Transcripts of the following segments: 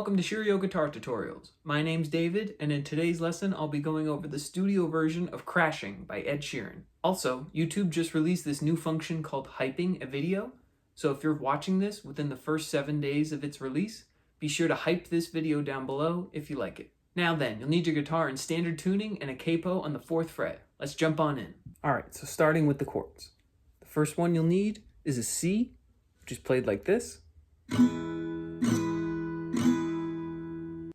welcome to Sheeran Guitar Tutorials. My name's David, and in today's lesson I'll be going over the studio version of Crashing by EdSheeran. Also, YouTube just released this new function called hyping a video, so if you're watching this within the first 7 days of its release, be sure to hype this video down below if you like it. Now then, you'll need your guitar in standard tuning and a capo on the 4th fret. Let's jump on in. Alright, so starting with the chords. The first one you'll need is a C, which is played like this.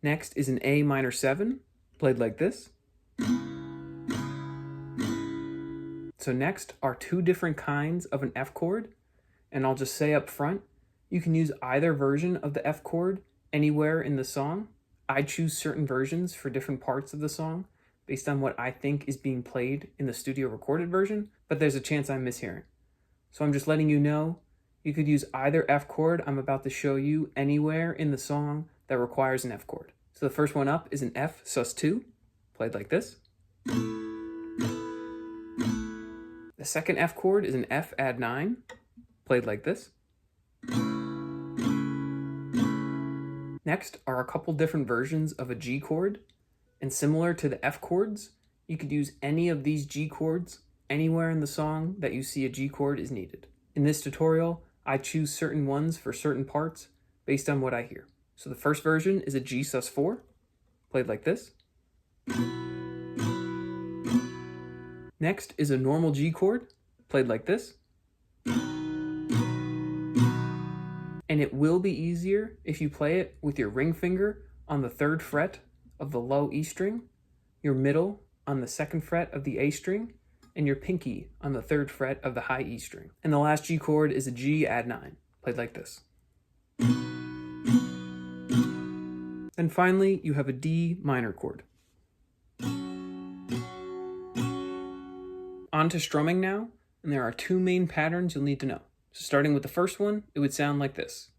Next is an A minor 7, played like this. So next are two different kinds of an F chord, and I'll just say up front, you can use either version of the F chord anywhere in the song. I choose certain versions for different parts of the song based on what I think is being played in the studio recorded version, but there's a chance I'm mishearing. So I'm just letting you know, you could use either F chord I'm about to show you anywhere in the song that requires an F chord. So the first one up is an F sus2, played like this. The second F chord is an F add 9, played like this. Next are a couple different versions of a G chord, and similar to the F chords, you could use any of these G chords anywhere in the song that you see a G chord is needed. In this tutorial, I choose certain ones for certain parts based on what I hear. So the first version is a G sus4, played like this. Next is a normal G chord, played like this. And it will be easier if you play it with your ring finger on the 3rd fret of the low E string, your middle on the 2nd fret of the A string, and your pinky on the 3rd fret of the high E string. And the last G chord is a G add 9, played like this. And finally, you have a D minor chord. On to strumming now, and there are two main patterns you'll need to know. So starting with the first one, it would sound like this.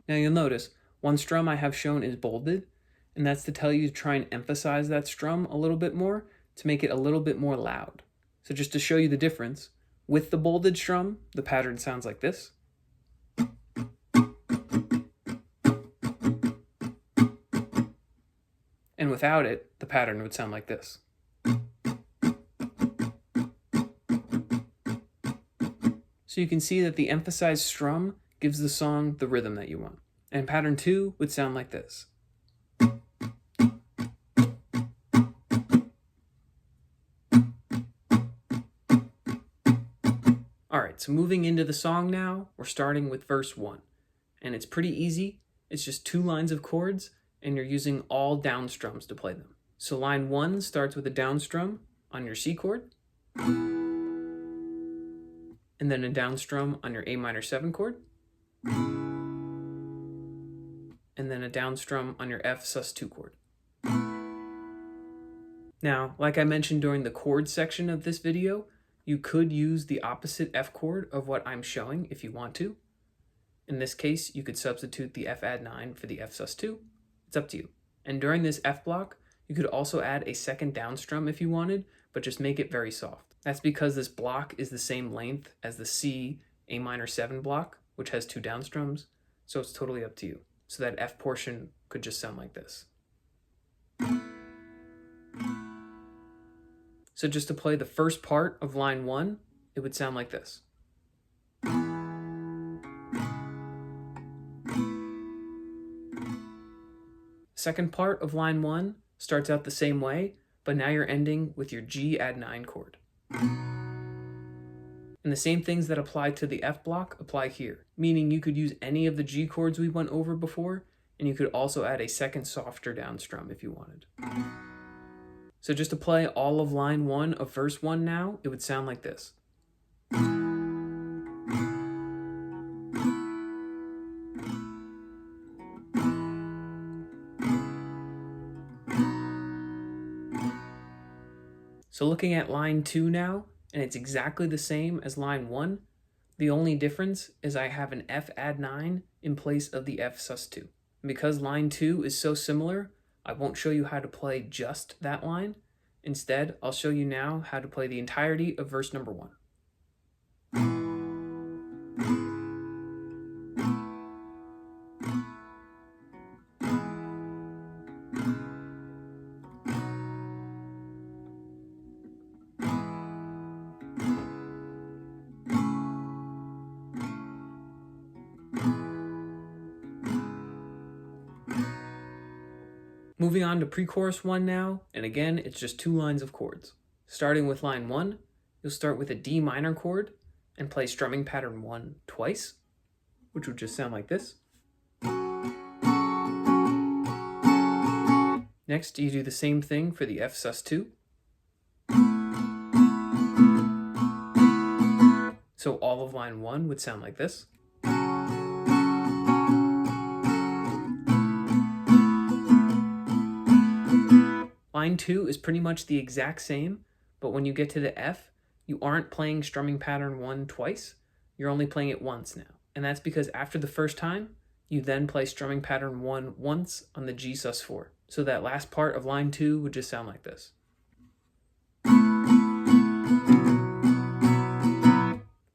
Now you'll notice, one strum I have shown is bolded, and that's to tell you to try and emphasize that strum a little bit more to make it a little bit more loud. So just to show you the difference, with the bolded strum, the pattern sounds like this. And without it, the pattern would sound like this. So you can see that the emphasized strum gives the song the rhythm that you want. And pattern 2 would sound like this. Alright, so moving into the song now, we're starting with verse 1. And it's pretty easy. It's just 2 lines of chords, and you're using all down strums to play them. So line 1 starts with a down strum on your C chord, and then a down strum on your A minor 7 chord, and then a down strum on your F sus2 chord. Now, like I mentioned during the chord section of this video, you could use the opposite F chord of what I'm showing if you want to. In this case, you could substitute the F add 9 for the F sus2. It's up to you. And during this F block, you could also add a second down strum if you wanted, but just make it very soft. That's because this block is the same length as the C A minor 7 block, which has 2 down strums, so it's totally up to you. So that F portion could just sound like this. So just to play the first part of line 1, it would sound like this. Second part of line 1 starts out the same way, but now you're ending with your G add 9 chord. And the same things that apply to the F block apply here, meaning you could use any of the G chords we went over before, and you could also add a second softer down strum if you wanted. So just to play all of line 1 of verse 1 now, it would sound like this. So looking at line 2 now, and it's exactly the same as line 1, the only difference is I have an F add 9 in place of the F sus2. And because line 2 is so similar, I won't show you how to play just that line. Instead, I'll show you now how to play the entirety of verse number 1. Moving on to pre-chorus 1 now, and again, it's just 2 lines of chords. Starting with line 1, you'll start with a D minor chord and play strumming pattern 1 twice, which would just sound like this. Next, you do the same thing for the F sus2. So all of line 1 would sound like this. Line 2 is pretty much the exact same, but when you get to the F, you aren't playing strumming pattern 1 twice, you're only playing it once now. And that's because after the first time, you then play strumming pattern 1 once on the G sus4. So that last part of line 2 would just sound like this.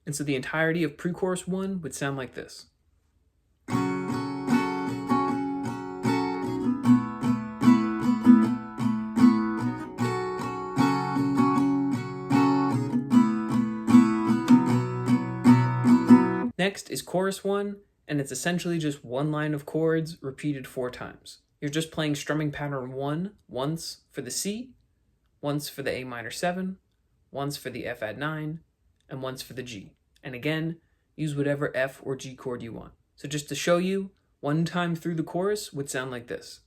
And so the entirety of pre-chorus 1 would sound like this. Next is chorus 1, and it's essentially just 1 line of chords repeated 4 times. You're just playing strumming pattern 1 once for the C, once for the A minor 7, once for the F add 9, and once for the G. And again, use whatever F or G chord you want. So just to show you, 1 time through the chorus would sound like this.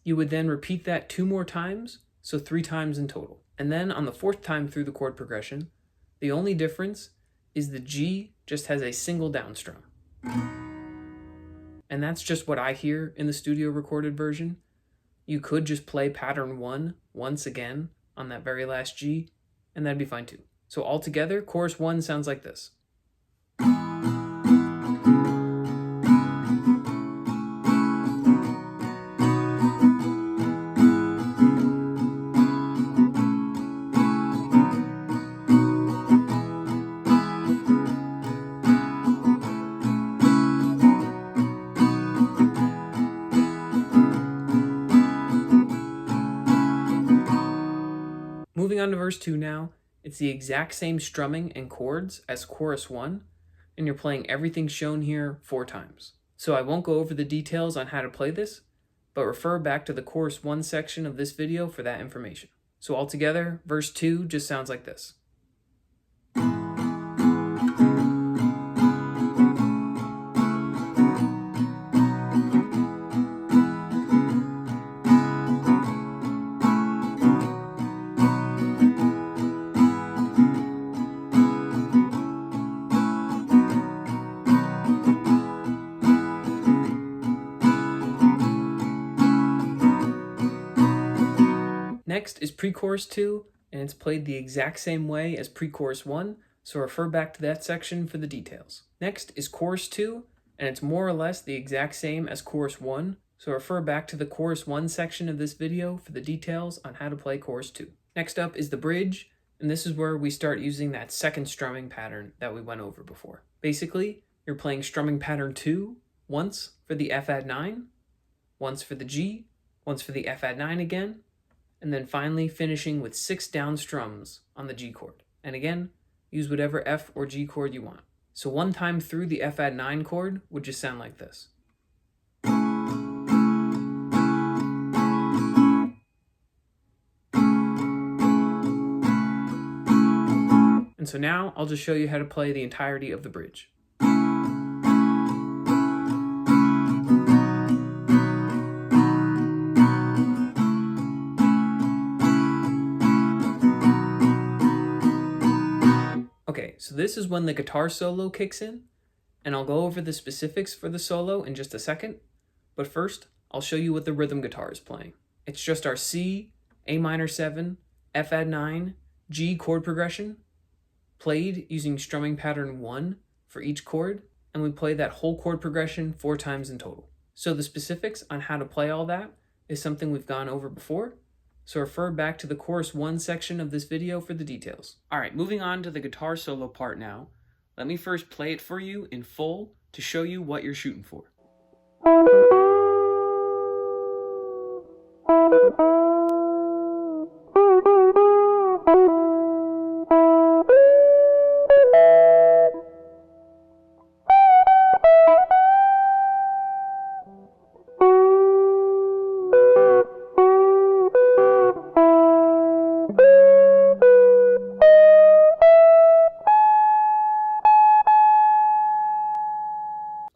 You would then repeat that 2 more times, so 3 times in total. And then on the 4th time through the chord progression, the only difference is the G just has a single down strum. And that's just what I hear in the studio recorded version. You could just play pattern 1 once again on that very last G, and that'd be fine too. So altogether, chorus 1 sounds like this. Moving on to verse 2 now, it's the exact same strumming and chords as chorus 1, and you're playing everything shown here 4 times. So I won't go over the details on how to play this, but refer back to the chorus 1 section of this video for that information. So altogether, verse 2 just sounds like this. Next is pre-chorus 2, and it's played the exact same way as pre-chorus 1, so refer back to that section for the details. Next is chorus 2, and it's more or less the exact same as chorus 1, so refer back to the chorus 1 section of this video for the details on how to play chorus 2. Next up is the bridge, and this is where we start using that second strumming pattern that we went over before. Basically, you're playing strumming pattern 2 once for the F add 9, once for the G, once for the F add 9 again, and then finally finishing with 6 down strums on the G chord. And again, use whatever F or G chord you want. So 1 time through the F add 9 chord would just sound like this. And so now I'll just show you how to play the entirety of the bridge. Okay, so this is when the guitar solo kicks in, and I'll go over the specifics for the solo in just a second, but first, I'll show you what the rhythm guitar is playing. It's just our C, A minor 7, F add 9, G chord progression, played using strumming pattern 1 for each chord, and we play that whole chord progression 4 times in total. So the specifics on how to play all that is something we've gone over before, so refer back to the chorus 1 section of this video for the details. Alright, moving on to the guitar solo part now. Let me first play it for you in full to show you what you're shooting for.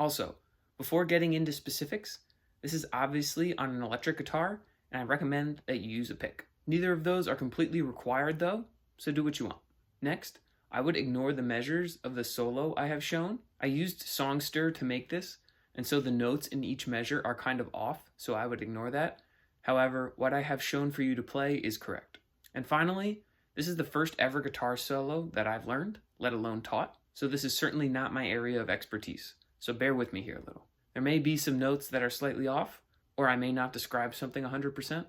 Also, before getting into specifics, this is obviously on an electric guitar, and I recommend that you use a pick. Neither of those are completely required though, so do what you want. Next, I would ignore the measures of the solo I have shown. I used Songster to make this, and so the notes in each measure are kind of off, so I would ignore that. However, what I have shown for you to play is correct. And finally, this is the first ever guitar solo that I've learned, let alone taught, so this is certainly not my area of expertise, so bear with me here a little. There may be some notes that are slightly off, or I may not describe something 100%,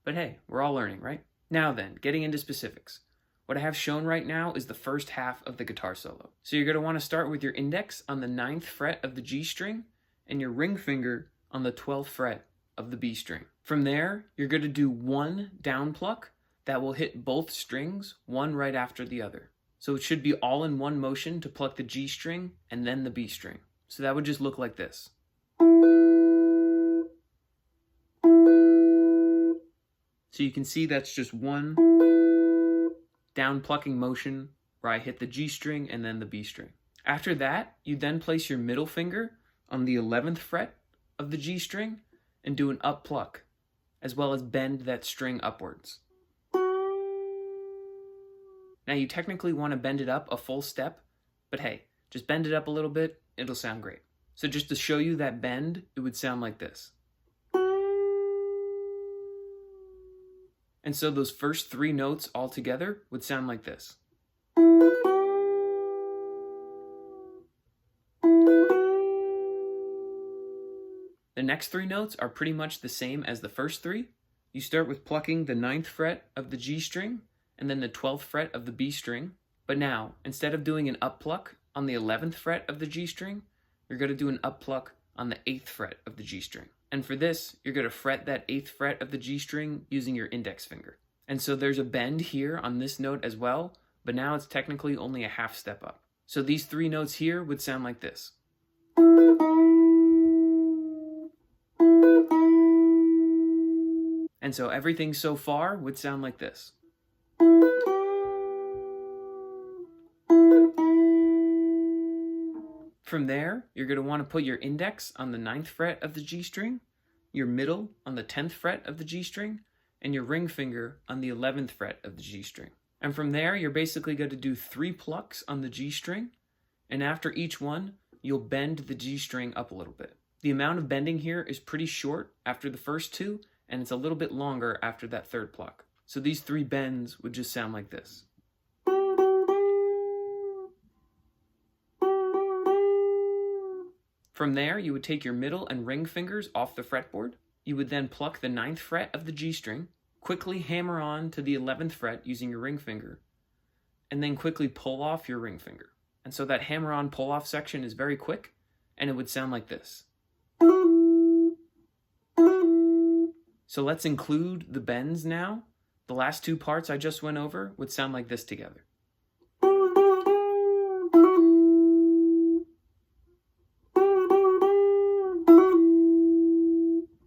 but hey, we're all learning, right? Now then, getting into specifics. What I have shown right now is the first half of the guitar solo. So you're going to want to start with your index on the 9th fret of the G string and your ring finger on the 12th fret of the B string. From there, you're going to do one down pluck that will hit both strings, one right after the other. So it should be all in one motion to pluck the G string and then the B string. So that would just look like this. So you can see that's just one down plucking motion where I hit the G string and then the B string. After that, you then place your middle finger on the 11th fret of the G string and do an up pluck, as well as bend that string upwards. Now you technically want to bend it up a full step, but hey, just bend it up a little bit, it'll sound great. So just to show you that bend, it would sound like this. And so those first three notes all together would sound like this. The next three notes are pretty much the same as the first three. You start with plucking the 9th fret of the G string and then the 12th fret of the B string. But now, instead of doing an up pluck on the 11th fret of the G string, you're going to do an up pluck on the 8th fret of the G string. And for this, you're going to fret that 8th fret of the G string using your index finger. And so there's a bend here on this note as well, but now it's technically only a half step up. So these three notes here would sound like this. And so everything so far would sound like this. From there, you're going to want to put your index on the 9th fret of the G string, your middle on the 10th fret of the G string, and your ring finger on the 11th fret of the G string. And from there, you're basically going to do 3 plucks on the G string, and after each one, you'll bend the G string up a little bit. The amount of bending here is pretty short after the first two, and it's a little bit longer after that third pluck. So these 3 bends would just sound like this. From there, you would take your middle and ring fingers off the fretboard. You would then pluck the 9th fret of the G string, quickly hammer on to the 11th fret using your ring finger, and then quickly pull off your ring finger. And so that hammer on pull off section is very quick, and it would sound like this. So let's include the bends now. The last 2 parts I just went over would sound like this together.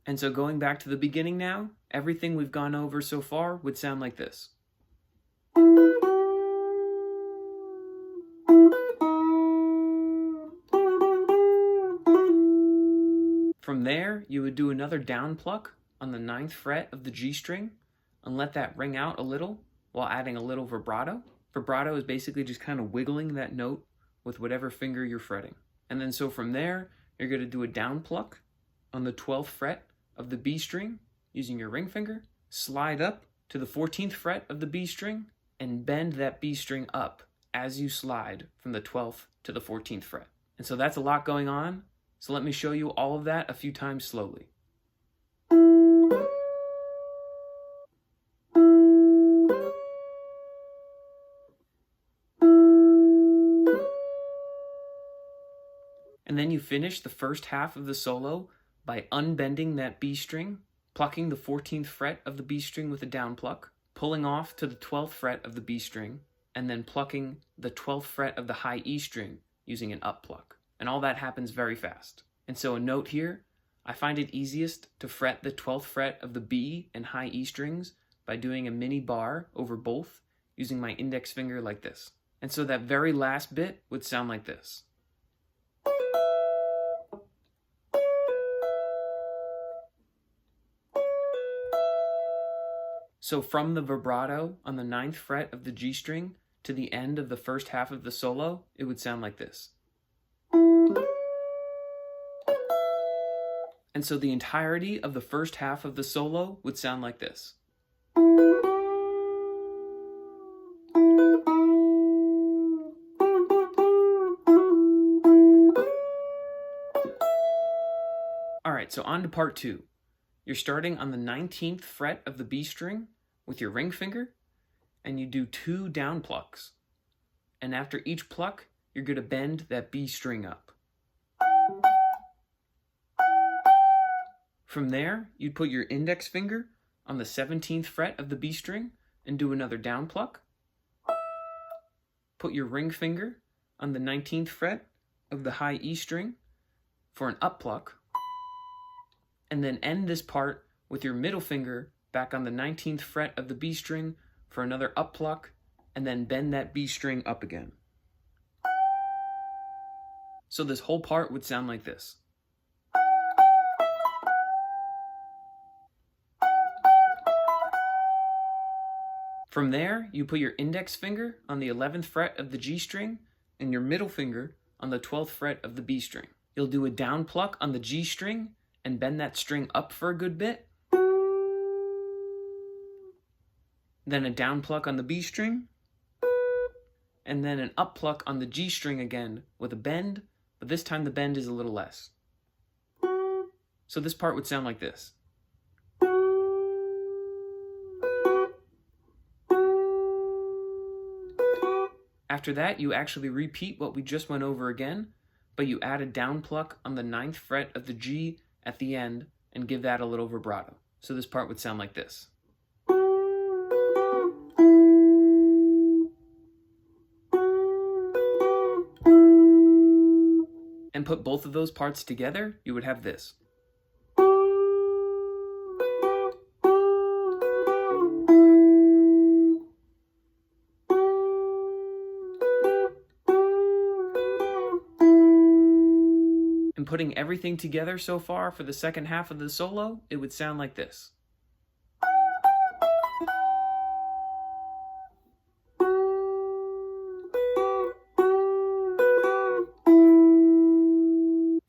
And so going back to the beginning now, everything we've gone over so far would sound like this. From there, you would do another down pluck on the 9th fret of the G string and let that ring out a little while adding a little vibrato. Vibrato is basically just kind of wiggling that note with whatever finger you're fretting. And then so from there, you're going to do a down pluck on the 12th fret of the B string using your ring finger, slide up to the 14th fret of the B string, and bend that B string up as you slide from the 12th to the 14th fret. And so that's a lot going on, so let me show you all of that a few times slowly. And then you finish the first half of the solo by unbending that B string, plucking the 14th fret of the B string with a down pluck, pulling off to the 12th fret of the B string, and then plucking the 12th fret of the high E string using an up pluck. And all that happens very fast. And so a note here, I find it easiest to fret the 12th fret of the B and high E strings by doing a mini bar over both using my index finger like this. And so that very last bit would sound like this. So from the vibrato on the 9th fret of the G string to the end of the first half of the solo, it would sound like this. And so the entirety of the first half of the solo would sound like this. Alright, so on to part 2. You're starting on the 19th fret of the B string with your ring finger, and you do 2 down plucks. And after each pluck, you're going to bend that B string up. From there, you'd put your index finger on the 17th fret of the B string and do another down pluck. Put your ring finger on the 19th fret of the high E string for an up pluck. And then end this part with your middle finger back on the 19th fret of the B string for another up pluck, and then bend that B string up again. So this whole part would sound like this. From there, you put your index finger on the 11th fret of the G string and your middle finger on the 12th fret of the B string. You'll do a down pluck on the G string and bend that string up for a good bit. Then a down pluck on the B string, and then an up pluck on the G string again with a bend, but this time the bend is a little less. So this part would sound like this. After that, you actually repeat what we just went over again, but you add a down pluck on the 9th fret of the G at the end and give that a little vibrato. So this part would sound like this. And put both of those parts together, you would have this. And putting everything together so far for the second half of the solo, it would sound like this.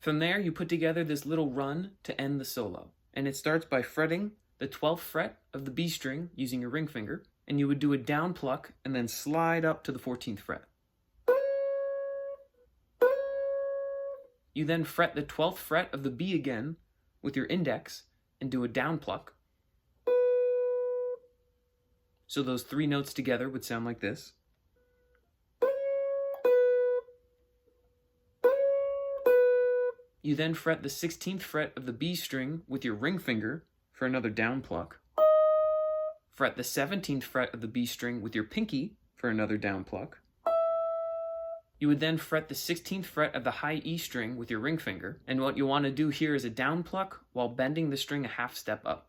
From there, you put together this little run to end the solo. And it starts by fretting the 12th fret of the B string using your ring finger, and you would do a down pluck and then slide up to the 14th fret. You then fret the 12th fret of the B again with your index and do a down pluck. So those 3 notes together would sound like this. You then fret the 16th fret of the B string with your ring finger for another down pluck. Fret the 17th fret of the B string with your pinky for another down pluck. You would then fret the 16th fret of the high E string with your ring finger, and what you want to do here is a down pluck while bending the string a half step up.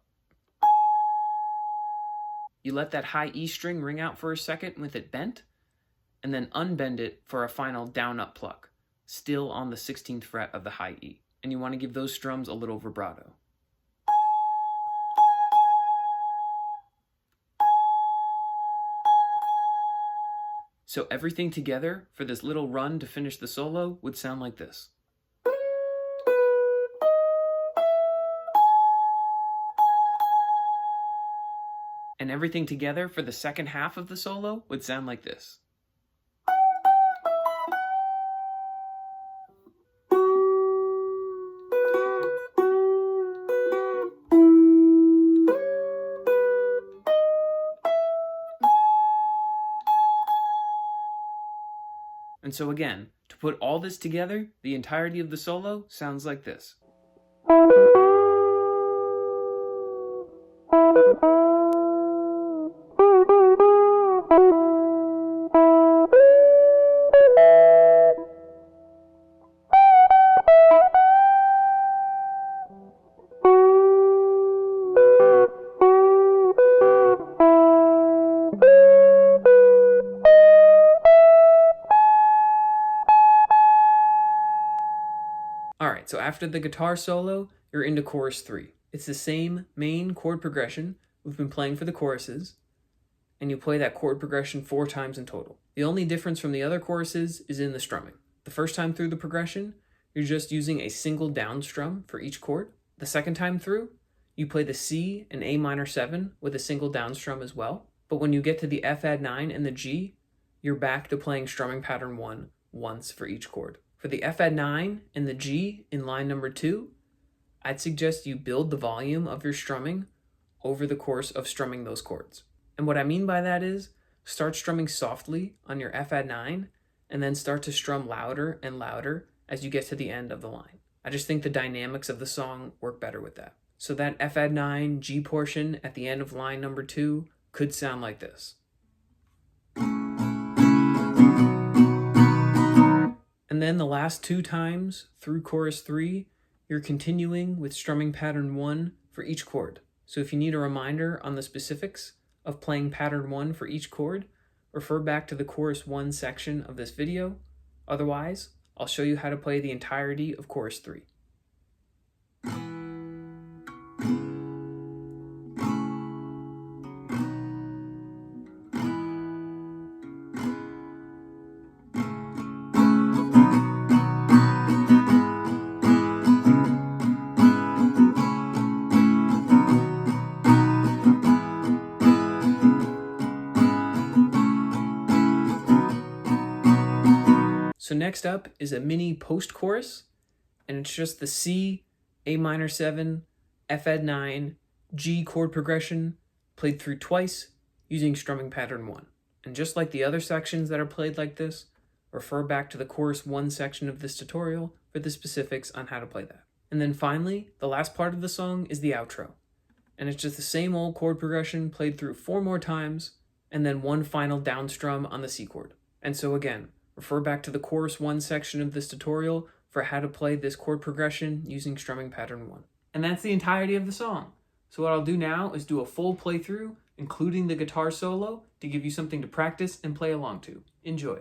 You let that high E string ring out for a second with it bent, and then unbend it for a final down up pluck, still on the 16th fret of the high E. And you want to give those strums a little vibrato. So everything together for this little run to finish the solo would sound like this. And everything together for the second half of the solo would sound like this. And so again, to put all this together, the entirety of the solo sounds like this. Alright, so after the guitar solo, you're into chorus 3. It's the same main chord progression, we've been playing for the choruses, and you play that chord progression 4 times in total. The only difference from the other choruses is in the strumming. The first time through the progression, you're just using a single down strum for each chord. The second time through, you play the C and A minor 7 with a single down strum as well. But when you get to the F add 9 and the G, you're back to playing strumming pattern 1 once for each chord. For the F add 9 and the G in line number 2, I'd suggest you build the volume of your strumming over the course of strumming those chords. And what I mean by that is, start strumming softly on your F add 9 and then start to strum louder and louder as you get to the end of the line. I just think the dynamics of the song work better with that. So that F add 9 G portion at the end of line number 2 could sound like this. And then the last 2 times through chorus 3, you're continuing with strumming pattern 1 for each chord. So if you need a reminder on the specifics of playing pattern 1 for each chord, refer back to the chorus 1 section of this video. Otherwise, I'll show you how to play the entirety of chorus 3. So next up is a mini post-chorus, and it's just the C, A minor 7, F add 9, G chord progression played through twice using strumming pattern 1. And just like the other sections that are played like this, refer back to the chorus 1 section of this tutorial for the specifics on how to play that. And then finally, the last part of the song is the outro. And it's just the same old chord progression played through 4 more times, and then 1 final down strum on the C chord. And so again, refer back to the chorus 1 section of this tutorial for how to play this chord progression using strumming pattern 1. And that's the entirety of the song. So what I'll do now is do a full playthrough, including the guitar solo, to give you something to practice and play along to. Enjoy.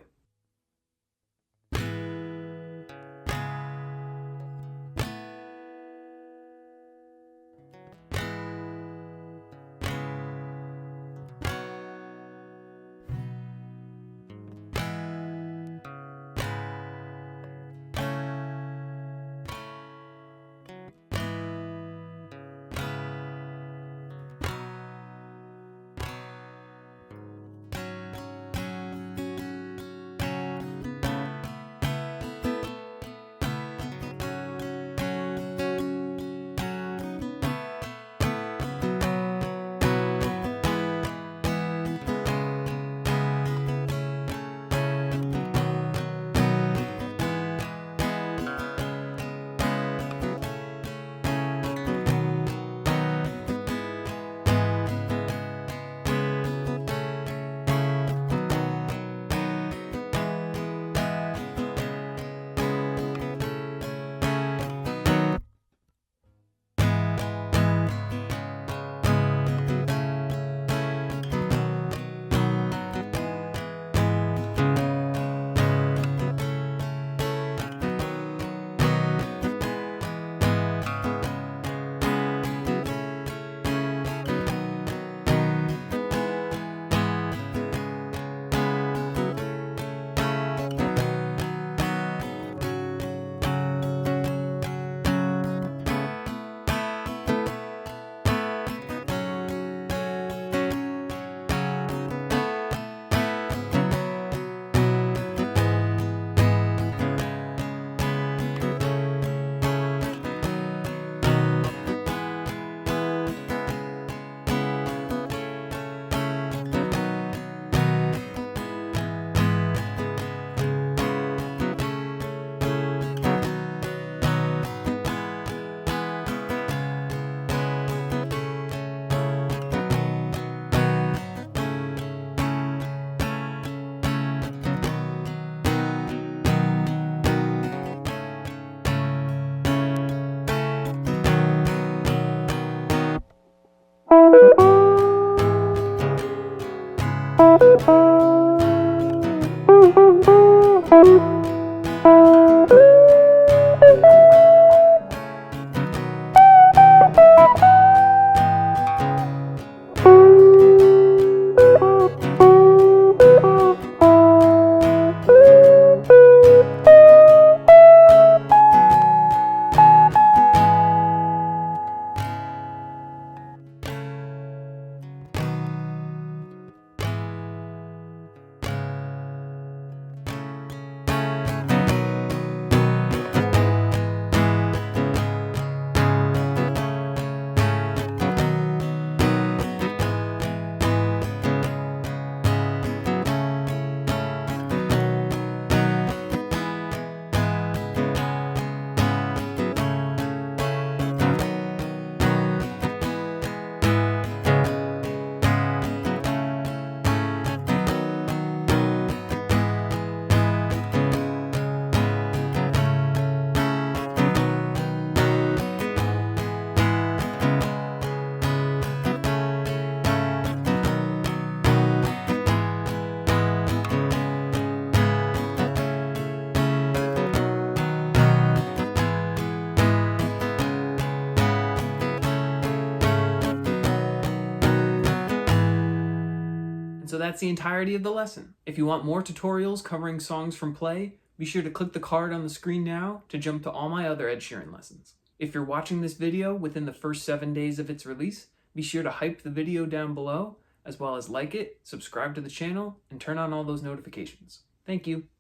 So that's the entirety of the lesson. If you want more tutorials covering songs from Play, be sure to click the card on the screen now to jump to all my other EdSheeran lessons. If you're watching this video within the first 7 days of its release, be sure to hype the video down below, as well as like it, subscribe to the channel, and turn on all those notifications. Thank you.